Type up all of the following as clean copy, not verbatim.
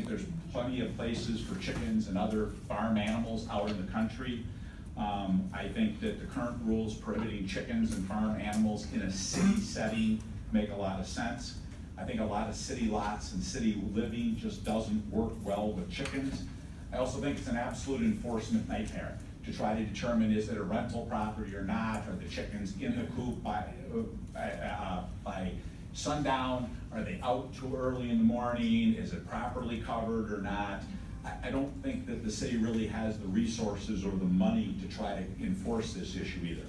think there's plenty of places for chickens and other farm animals out in the country. I think that the current rules prohibiting chickens and farm animals in a city setting make a lot of sense. I think a lot of city lots and city living just doesn't work well with chickens. I also think it's an absolute enforcement nightmare to try to determine, is it a rental property or not? Are the chickens in the coop by sundown? Are they out too early in the morning? Is it properly covered or not? I don't think that the city really has the resources or the money to try to enforce this issue either.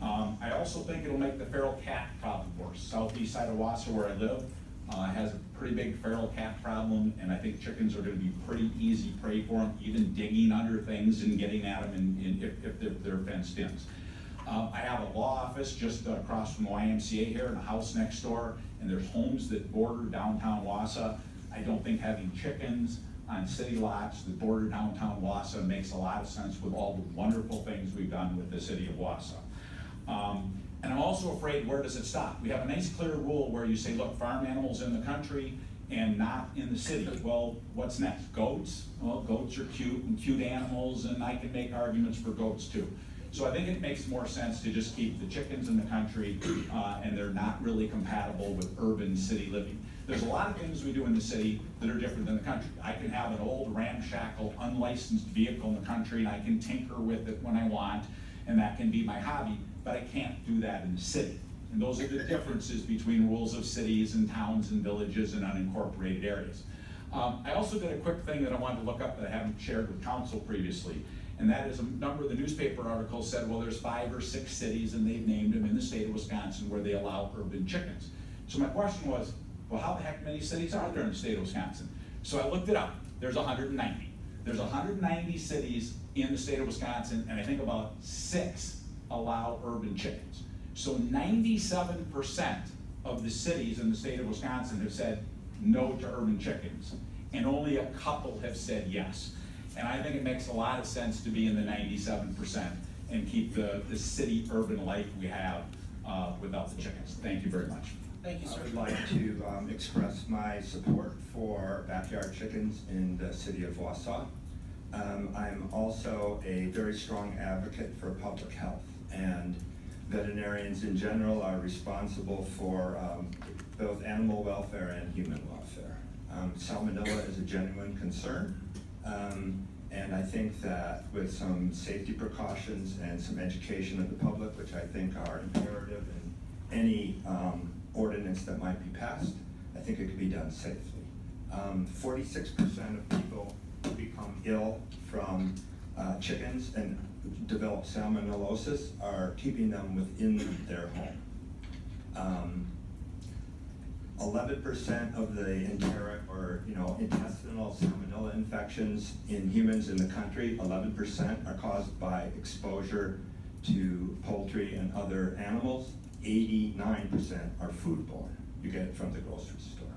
I also think it'll make the feral cat problem worse. Southeast side of Wausau, where I live, has a pretty big feral cat problem, and I think chickens are going to be pretty easy prey for them, even digging under things and getting at them if they're fenced in. I have a law office just across from the YMCA here and a house next door, and there's homes that border downtown Wausau. I don't think having chickens on city lots that border downtown Wausau makes a lot of sense with all the wonderful things we've done with the city of Wausau. And I'm also afraid, where does it stop? We have a nice clear rule where you say, look, farm animals in the country and not in the city. Well, what's next? Goats? Well, goats are cute and cute animals, and I can make arguments for goats too. So I think it makes more sense to just keep the chickens in the country, and they're not really compatible with urban city living. There's a lot of things we do in the city that are different than the country. I can have an old ramshackle, unlicensed vehicle in the country, and I can tinker with it when I want, and that can be my hobby, but I can't do that in the city. And those are the differences between rules of cities and towns and villages and unincorporated areas. I also did a quick thing that I wanted to look up that I haven't shared with council previously, and that is a number of the newspaper articles said, well, there's 5 or 6 cities, and they've named them in the state of Wisconsin where they allow urban chickens. So my question was, well, how the heck many cities are there in the state of Wisconsin? So I looked it up. There's 190. There's 190 cities in the state of Wisconsin, and I think about 6 allow urban chickens. So 97% of the cities in the state of Wisconsin have said no to urban chickens, and only a couple have said yes. And I think it makes a lot of sense to be in the 97% and keep the city urban life we have without the chickens. Thank you very much. Thank you, sir. I would like to express my support for backyard chickens in the city of Wausau. I'm also a very strong advocate for public health, and veterinarians in general are responsible for both animal welfare and human welfare. Salmonella is a genuine concern, and I think that with some safety precautions and some education of the public, which I think are imperative in any ordinance that might be passed, I think it could be done safely. 46% of people who become ill from chickens and develop salmonellosis are keeping them within their home. 11% of the enteric or intestinal salmonella infections in humans in the country, 11% are caused by exposure to poultry and other animals. 89% are foodborne. You get it from the grocery store.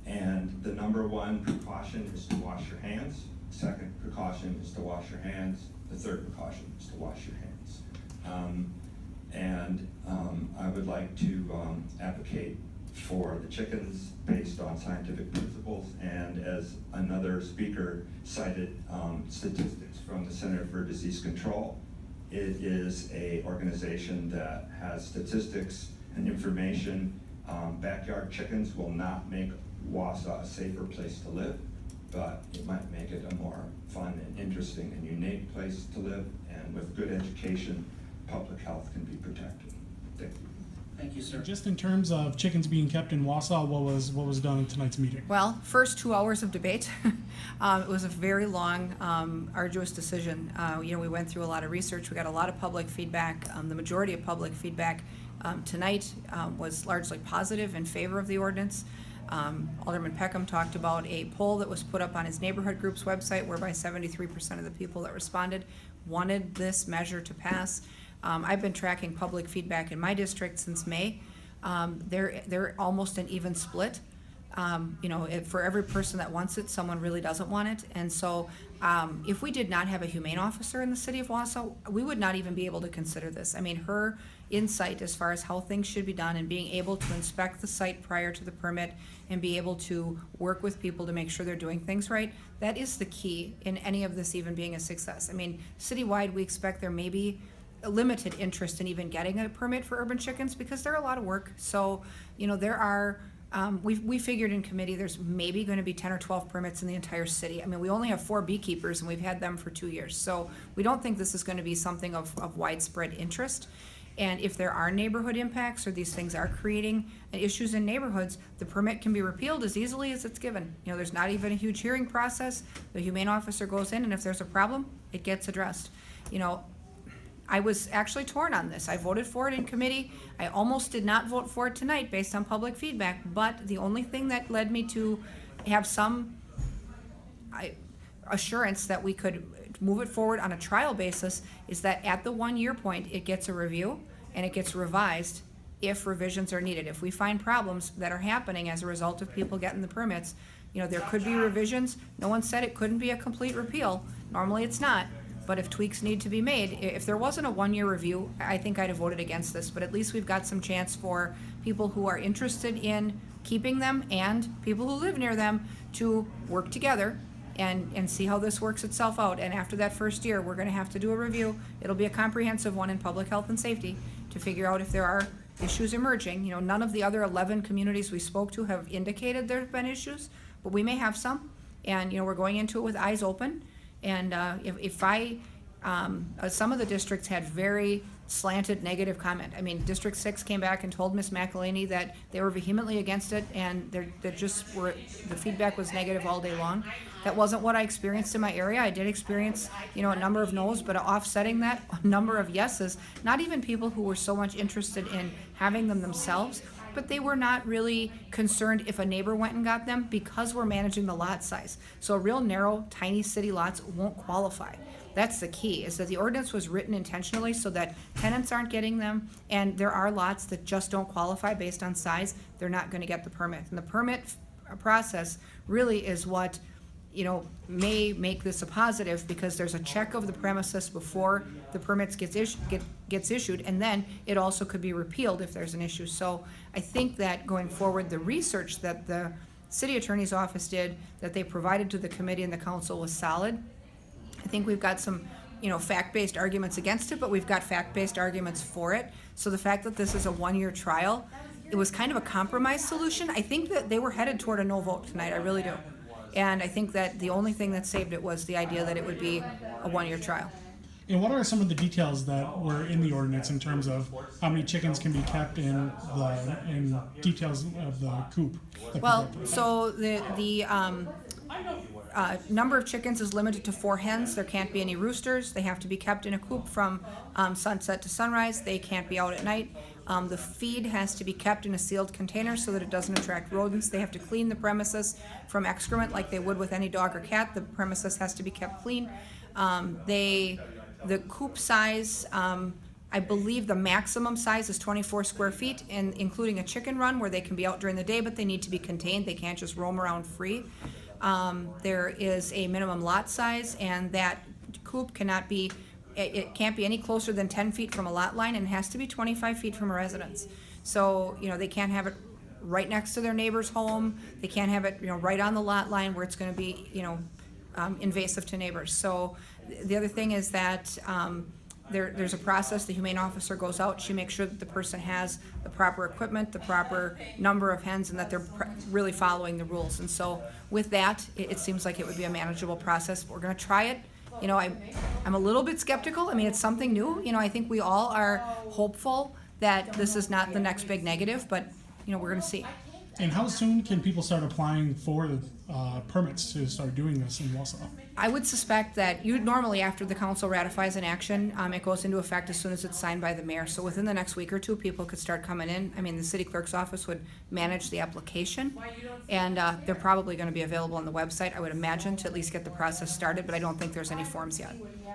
And the number one precaution is to wash your hands. Second precaution is to wash your hands. The third precaution is to wash your hands. I would like to advocate for the chickens based on scientific principles, and as another speaker cited statistics from the Center for Disease Control, it is an organization that has statistics and information. Backyard chickens will not make Wausau a safer place to live, but it might make it a more fun and interesting and unique place to live, and with good education, public health can be protected. Thank you. Thank you, sir. Just in terms of chickens being kept in Wausau, what was done in tonight's meeting? Well, first 2 hours of debate. It was a very long, arduous decision. We went through a lot of research. We got a lot of public feedback. The majority of public feedback tonight was largely positive in favor of the ordinance. Alderman Peckham talked about a poll that was put up on his neighborhood group's website, whereby 73% of the people that responded wanted this measure to pass. I've been tracking public feedback in my district since May. They're almost an even split. For every person that wants it, someone really doesn't want it. And so if we did not have a humane officer in the city of Wausau, we would not even be able to consider this. I mean, her insight as far as how things should be done and being able to inspect the site prior to the permit and be able to work with people to make sure they're doing things right, that is the key in any of this even being a success. I mean, citywide, we expect there may be a limited interest in even getting a permit for urban chickens because they're a lot of work. So, there are, we figured in committee there's maybe going to be 10 or 12 permits in the entire city. I mean, we only have 4 beekeepers and we've had them for 2 years. So we don't think this is going to be something of widespread interest. And if there are neighborhood impacts or these things are creating issues in neighborhoods, the permit can be repealed as easily as it's given. There's not even a huge hearing process. The humane officer goes in and if there's a problem, it gets addressed. I was actually torn on this. I voted for it in committee. I almost did not vote for it tonight based on public feedback, but the only thing that led me to have some assurance that we could move it forward on a trial basis is that at the 1 year point, it gets a review and it gets revised if revisions are needed. If we find problems that are happening as a result of people getting the permits, there could be revisions. No one said it couldn't be a complete repeal. Normally it's not. But if tweaks need to be made, if there wasn't a 1 year review, I think I'd have voted against this. But at least we've got some chance for people who are interested in keeping them and people who live near them to work together and see how this works itself out. And after that first year, we're going to have to do a review. It'll be a comprehensive one in public health and safety to figure out if there are issues emerging. None of the other 11 communities we spoke to have indicated there have been issues, but we may have some. And, we're going into it with eyes open. And some of the districts had very slanted negative comment. I mean, District 6 came back and told Ms. McElhaney that they were vehemently against it, and the feedback was negative all day long. That wasn't what I experienced in my area. I did experience, a number of no's, but offsetting that, a number of yeses. Not even people who were so much interested in having them themselves, but they were not really concerned if a neighbor went and got them because we're managing the lot size. So real narrow, tiny city lots won't qualify. That's the key, is that the ordinance was written intentionally so that tenants aren't getting them, and there are lots that just don't qualify based on size. They're not going to get the permit. And the permit process really is what may make this a positive because there's a check of the premises before the permits gets issued, and then it also could be repealed if there's an issue. So I think that going forward, the research that the city attorney's office did, that they provided to the committee and the council was solid. I think we've got some, fact-based arguments against it, but we've got fact-based arguments for it. So the fact that this is a 1 year trial, it was kind of a compromise solution. I think that they were headed toward a no vote tonight, I really do. And I think that the only thing that saved it was the idea that it would be a 1 year trial. And what are some of the details that were in the ordinance in terms of how many chickens can be kept in details of the coop? Well, so the number of chickens is limited to 4 hens. There can't be any roosters. They have to be kept in a coop from sunset to sunrise. They can't be out at night. The feed has to be kept in a sealed container so that it doesn't attract rodents. They have to clean the premises from excrement like they would with any dog or cat. The premises has to be kept clean. The coop size, I believe the maximum size is 24 square feet, and including a chicken run where they can be out during the day, but they need to be contained. They can't just roam around free. There is a minimum lot size, and that coop can't be any closer than 10 feet from a lot line, and has to be 25 feet from a residence. So, they can't have it right next to their neighbor's home. They can't have it, right on the lot line where it's going to be, invasive to neighbors. So the other thing is that there's a process. The humane officer goes out. She makes sure that the person has the proper equipment, the proper number of hens, and that they're really following the rules. And so with that, it seems like it would be a manageable process. We're going to try it. I'm a little bit skeptical. I mean, it's something new. I think we all are hopeful that this is not the next big negative, but, we're going to see. And how soon can people start applying for permits to start doing this in Wausau? I would suspect that normally after the council ratifies an action, it goes into effect as soon as it's signed by the mayor. So within the next week or two, people could start coming in. I mean, the city clerk's office would manage the application, and they're probably going to be available on the website, I would imagine, to at least get the process started, but I don't think there's any forms yet.